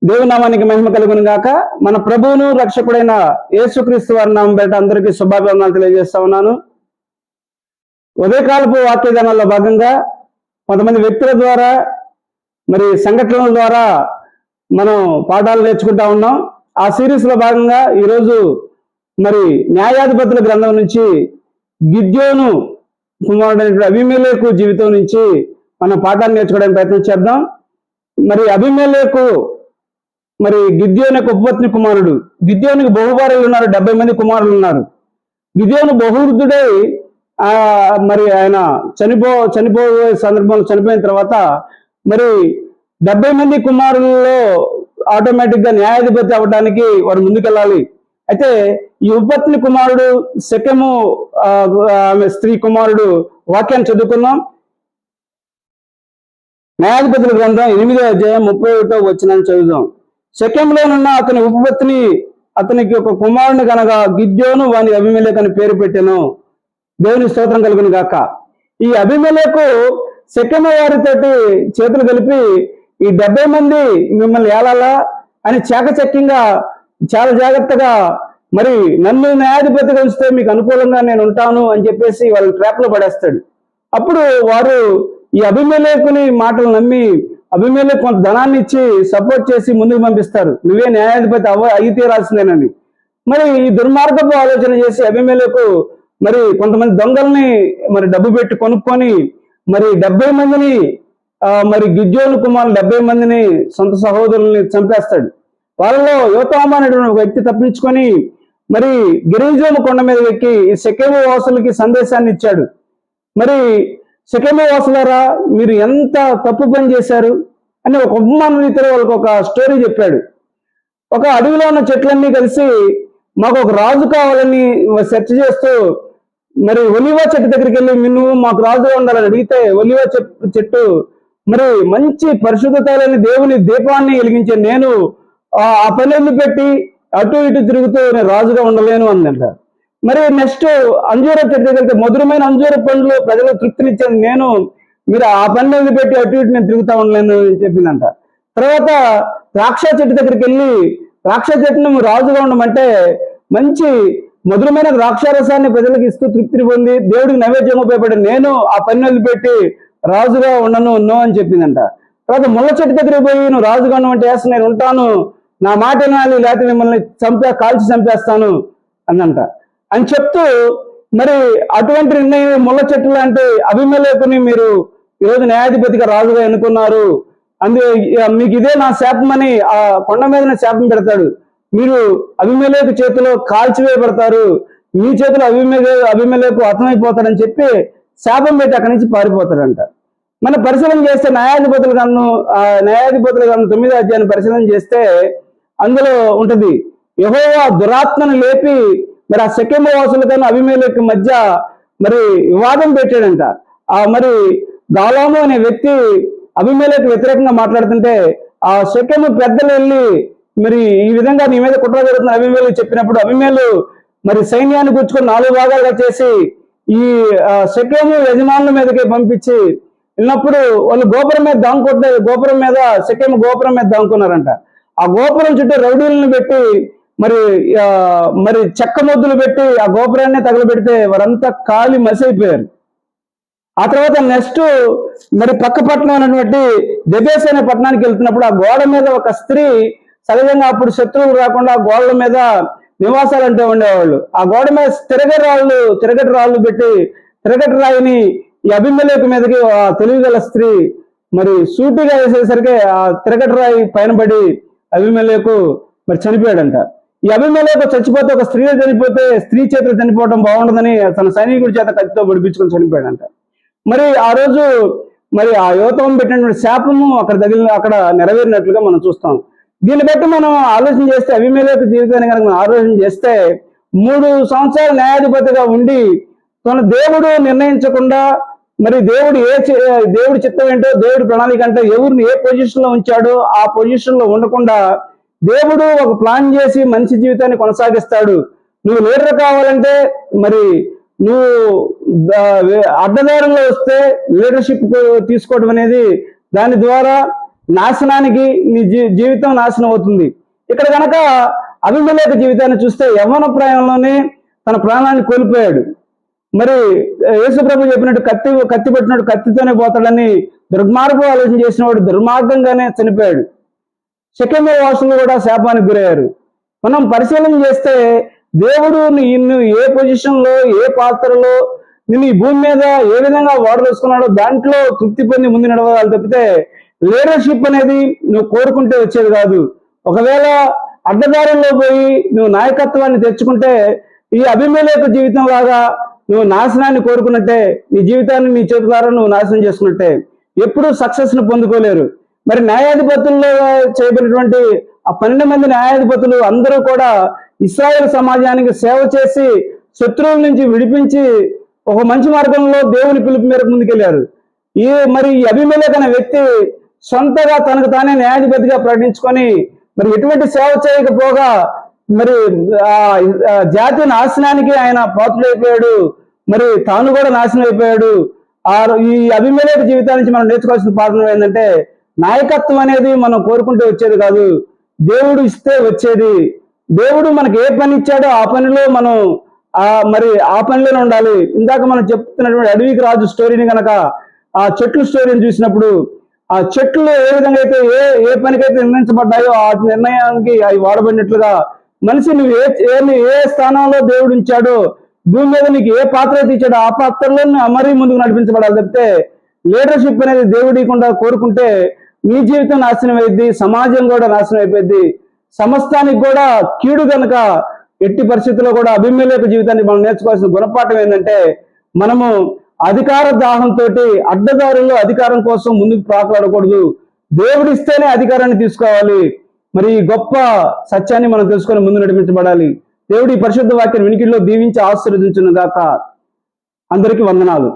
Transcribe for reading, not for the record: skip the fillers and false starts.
దేవుని నామానికి మహిమ కలుగును గాక. మన ప్రభువును రక్షకుడైన యేసుక్రీస్తు వారి నామం బయట అందరికీ శుభాభివందనాలు తెలియజేస్తా ఉన్నాను. ఉదయకాలపు వాక్యదానాల్లో భాగంగా కొంతమంది వ్యక్తుల ద్వారా మరి సంఘటనల ద్వారా మనం పాఠాలు నేర్చుకుంటా ఉన్నాం. ఆ సిరీస్లో భాగంగా ఈరోజు మరి న్యాయాధిపతుల గ్రంథం నుంచి గిద్యోను కుమారుడైన అబీమెలెకు జీవితం నుంచి మనం పాఠాలు నేర్చుకోవడానికి ప్రయత్నం చేద్దాం. మరి అబీమెలెకు మరి గిద్యోను యొక్క ఉపపత్ని కుమారుడు. గిద్యోనికి బహుభార్యలు ఉన్నారు, 70 మంది కుమారులు ఉన్నారు. గిద్యోను బహువృద్ధుడై మరి ఆయన చనిపోయే సందర్భంలో చనిపోయిన తర్వాత మరి 70 మంది కుమారులలో ఆటోమేటిక్గా న్యాయాధిపతి అవ్వడానికి వాడు ముందుకెళ్ళాలి. అయితే ఈ ఉపపత్ని కుమారుడు శెకెము ఆమె స్త్రీ కుమారుడు వాక్యాన్ని చదువుకున్నాం. న్యాయాధిపతుల గ్రంథం 8వ అధ్యాయం 31వ వచనాన్ని చదువుదాం. శెకెంలోనున్న అతని ఉపపత్ని అతనికి ఒక కుమారుని కనుక గిద్యోను వాని అబీమెలెకు అని పేరు పెట్టెను. దేవుని స్తోత్రం కలుగును గాక. ఈ అబీమెలెకు శెకెము వారితోటి చేతులు కలిపి ఈ 70 మంది మిమ్మల్ని ఏలాలా అని చాకచక్యంగా చాలా జాగ్రత్తగా మరి నన్ను న్యాయాధిపతిగా ఉంచితే మీకు అనుకూలంగా నేను ఉంటాను అని చెప్పేసి వాళ్ళని ట్రాప్లో పడేస్తాడు. అప్పుడు వారు ఈ అబీమెలెకుని మాటలు నమ్మి అబీమెలెకు కొంత ధనాన్ని ఇచ్చి సపోర్ట్ చేసి ముందుకు పంపిస్తారు, నువ్వే న్యాయాధిపతి అయి తీరాల్సిందేనని. మరి ఈ దుర్మార్గపు ఆలోచన చేసి అబీమెలెకు మరి కొంతమంది దొంగల్ని మరి డబ్బు పెట్టి కొనుక్కొని మరి 70 మందిని మరి గిద్యోను కుమారులు 70 మందిని సొంత సహోదరుల్ని చంపేస్తాడు. వాళ్ళలో యోతాము అనేటువంటి ఒక వ్యక్తి తప్పించుకొని మరి గిరిజోము కొండ మీద ఎక్కి ఈ శెకెము వాసులకి సందేశాన్ని ఇచ్చాడు. మరి శెకెము వాసులారా, మీరు ఎంత తప్పు పని చేశారు అని ఒక ఉపమాన రీతిలో వాళ్ళకి ఒక స్టోరీ చెప్పాడు. ఒక అడవిలో ఉన్న చెట్లన్నీ కలిసి మాకు ఒక రాజు కావాలని సెర్చ్ చేస్తూ మరి ఒలివ చెట్టు దగ్గరికి వెళ్ళి నువ్వు మాకు రాజుగా ఉండాలని అడిగితే ఒలివ చెట్టు మరి మంచి పరిశుద్ధత లేని దేవుని దీపాన్ని వెలిగించే నేను ఆ పనులు పెట్టి అటు ఇటు తిరుగుతూ నేను రాజుగా ఉండలేను అందంట. మరి నెక్స్ట్ అంజూర చెట్టు దగ్గరికి మధురమైన అంజూర పండ్లు ప్రజలకు తృప్తినిచ్చేది నేను, మీరు ఆ పనులు పెట్టి అటు ఇటు నేను తిరుగుతా ఉండలేను అని చెప్పిందంట. తర్వాత ద్రాక్ష చెట్టు దగ్గరికి వెళ్ళి ద్రాక్ష చెట్టును రాజుగా ఉండమంటే మంచి మధురమైన ద్రాక్షారసాన్ని ప్రజలకు ఇస్తూ తృప్తిని పొంది దేవుడికి నైవేద్యం ఉపయోగపడి నేను ఆ పనులు పెట్టి రాజుగా ఉండను నో అని చెప్పిందంట. తర్వాత ముళ్ళ చెట్టు దగ్గరికి పోయి నువ్వు రాజుగా ఉండమంటే వేస్తా నేను ఉంటాను, నా మాట వినాలి లేకపోతే మిమ్మల్ని కాల్చి చంపేస్తాను అన్నంట అని చెప్తూ మరి అటువంటి నిర్ణయం ముళ్ళ చెట్టు లాంటి అబీమెలెకుని మీరు ఈరోజు న్యాయాధిపతిగా రాజుగా ఎన్నుకున్నారు, మీకు ఇదే నా శాపమని ఆ కొండ మీద శాపం పెడతాడు. మీరు అబీమెలెకు చేతిలో కాల్చివేయబడతారు, మీ చేతిలో అబీమెలెకు హతమైపోతాడని చెప్పి శాపం పెట్టి అక్కడి నుంచి పారిపోతాడంట. మనం పరిశీలన చేస్తే న్యాయాధిపతుల గ్రంథం 9వ అధ్యాయాన్ని పరిశీలన చేస్తే అందులో ఉంటది, యెహోవా దురాత్మను లేపి మరి ఆ శెకెము వాసులకన్నా అబీమెలెకు మధ్య మరి వివాదం పెట్టాడంట. మరి గాలాము అనే వ్యక్తి అబీమెలెకు వ్యతిరేకంగా మాట్లాడుతుంటే ఆ శెకెము పెద్దలు వెళ్ళి మరి ఈ విధంగా నీ మీద కుట్ర జరుగుతున్న అబీమెలెకు చెప్పినప్పుడు అబీమెలు మరి సైన్యాన్ని కూర్చుకొని 4 భాగాలుగా చేసి ఈ శెకెము యజమానుల మీదకి పంపించి వెళ్ళినప్పుడు వాళ్ళు గోపురం మీద దాంకుంటే శెకెము గోపురం మీద దాంకున్నారంట. ఆ గోపురం చుట్టూ రౌడీలను పెట్టి మరి చెక్క మొద్దులు పెట్టి ఆ గోపురాన్ని తగలబెడితే వారంతా కాలి మసైపోయారు. ఆ తర్వాత నెక్స్ట్ మరి పక్క పట్టణం అయినటువంటి దెబేస్ అనే పట్టణానికి వెళ్తున్నప్పుడు ఆ గోడ మీద ఒక స్త్రీ సహజంగా అప్పుడు శత్రువులు రాకుండా ఆ గోడల మీద నివాసాలు అంటే ఉండేవాళ్ళు. ఆ గోడ మీద తిరగటి రాళ్ళు పెట్టి తిరగటి రాయిని ఈ అబీమెలెకు మీదకి ఆ తెలివిగల స్త్రీ మరి సూటిగా వేసేసరికి ఆ తిరగటి రాయి పైన పడి అబీమెలెకు మరి చనిపోయాడంట. ఈ అబీమెలెకు చచ్చిపోతే ఒక స్త్రీ చనిపోతే స్త్రీ చేతులు చనిపోవడం బాగుండదని తన సైనికుడి చేత కత్తితో పొడిపించుకొని చనిపోయాడంట. మరి ఆ రోజు మరి ఆ యోతం పెట్టినటువంటి శాపము అక్కడ నెరవేరినట్లుగా మనం చూస్తాం. దీన్ని బట్టి మనం ఆలోచన చేస్తే అబీమెలెకు జీవితాన్ని కనుక మనం ఆలోచన చేస్తే 3 సంవత్సరాలు న్యాయాధిపతిగా ఉండి తన దేవుడు నిర్ణయించకుండా మరి దేవుడి చిత్తం ఏంటో దేవుడి ప్రణాళిక అంటే ఎవరిని ఏ పొజిషన్ లో ఉంచాడో ఆ పొజిషన్ లో ఉండకుండా దేవుడు ఒక ప్లాన్ చేసి మనిషి జీవితాన్ని కొనసాగిస్తాడు. నువ్వు లీడర్ కావాలంటే మరి నువ్వు అడ్డదారుల్లో వస్తే లీడర్షిప్ తీసుకోవడం అనేది దాని ద్వారా నాశనానికి నీ జీవితం నాశనం అవుతుంది. ఇక్కడ కనుక అబీమెలెకు జీవితాన్ని చూస్తే యవ్వన ప్రాయంలోనే తన ప్రాణాన్ని కోల్పోయాడు. మరి యేసు ప్రభు చెప్పినట్టు కత్తి పెట్టినట్టు కత్తితోనే పోతాడని దుర్మార్గం ఆలోచన చేసిన వాడు దుర్మార్గంగానే చనిపోయాడు. షెకెము వాసులు కూడా శాపానికి గురయ్యారు. మనం పరిశీలన చేస్తే దేవుడు నిన్ను ఏ పొజిషన్లో ఏ పాత్రలో నిన్ను ఈ భూమి మీద ఏ విధంగా వాడదలుచుకున్నాడో దాంట్లో తృప్తి పొంది ముందు నడవాలి తప్పితే లీడర్షిప్ అనేది నువ్వు కోరుకుంటే వచ్చేది కాదు. ఒకవేళ అడ్డదారుల్లో పోయి నువ్వు నాయకత్వాన్ని తెచ్చుకుంటే ఈ అబీమెలెకు జీవితం లాగా నువ్వు నాశనాన్ని కోరుకున్నట్టే, నీ జీవితాన్ని నీ చేతులారా నువ్వు నాశనం చేసుకున్నట్టే. ఎప్పుడూ సక్సెస్ను పొందుకోలేరు. మరి న్యాయాధిపతుల్లో చేయబడినటువంటి ఆ 12 మంది న్యాయాధిపతులు అందరూ కూడా ఇశ్రాయేలు సమాజానికి సేవ చేసి శత్రువుల నుంచి విడిపించి ఒక మంచి మార్గంలో దేవుని పిలుపు మేరకు ముందుకెళ్లారు. మరి ఈ అబీమెలెకు అనే వ్యక్తి సొంతగా తనకు తానే న్యాయాధిపతిగా ప్రకటించుకొని మరి ఎటువంటి సేవ చేయకపోగా మరి జాతి నాశనానికి ఆయన పాత్రుడైపోయాడు. మరి తాను కూడా నాశనం అయిపోయాడు. ఈ అబీమెలెకు జీవితాల నుంచి మనం నేర్చుకోవాల్సిన పాఠం ఏంటంటే నాయకత్వం అనేది మనం కోరుకుంటే వచ్చేది కాదు, దేవుడు ఇస్తే వచ్చేది. దేవుడు మనకి ఏ పని ఇచ్చాడో ఆ పనిలో మనం మరి ఆ పనిలోనే ఉండాలి. ఇందాక మనం చెప్తున్నటువంటి అడవికి రాజు స్టోరీని కనుక ఆ చెట్ల స్టోరీని చూసినప్పుడు ఆ చెట్లు ఏ విధంగా అయితే ఏ పనికైతే నిర్ణయించబడ్డాయో ఆ నిర్ణయానికి అవి వాడబడినట్లుగా మనిషి నువ్వు ఏ స్థానంలో దేవుడు ఉంచాడో భూమి మీద నీకు ఏ పాత్ర అయితే ఇచ్చాడో ఆ పాత్రలో మరీ ముందుకు నడిపించబడాలి తప్పితే లీడర్షిప్ అనేది దేవుడికుండా కోరుకుంటే నీ జీవితం నాశనం అయింది, సమాజం కూడా నాశనం అయిపోయింది, సమస్తానికి కూడా కీడు కనుక. ఎట్టి పరిస్థితుల్లో కూడా అబీమెలెకు జీవితాన్ని మనం నేర్చుకోవాల్సిన గుణపాఠం ఏంటంటే మనము అధికార దాహంతో అడ్డదారుల్లో అధికారం కోసం ముందుకు ప్రాకులాడకూడదు. దేవుడిస్తేనే అధికారాన్ని తీసుకోవాలి. మరి ఈ గొప్ప సత్యాన్ని మనం తెలుసుకొని ముందు నడిపించబడాలి. దేవుడి పరిశుద్ధ వాక్యాన్ని వినికిడిలో దీవించి ఆశీర్వదించును గాక. అందరికీ వందనాలు.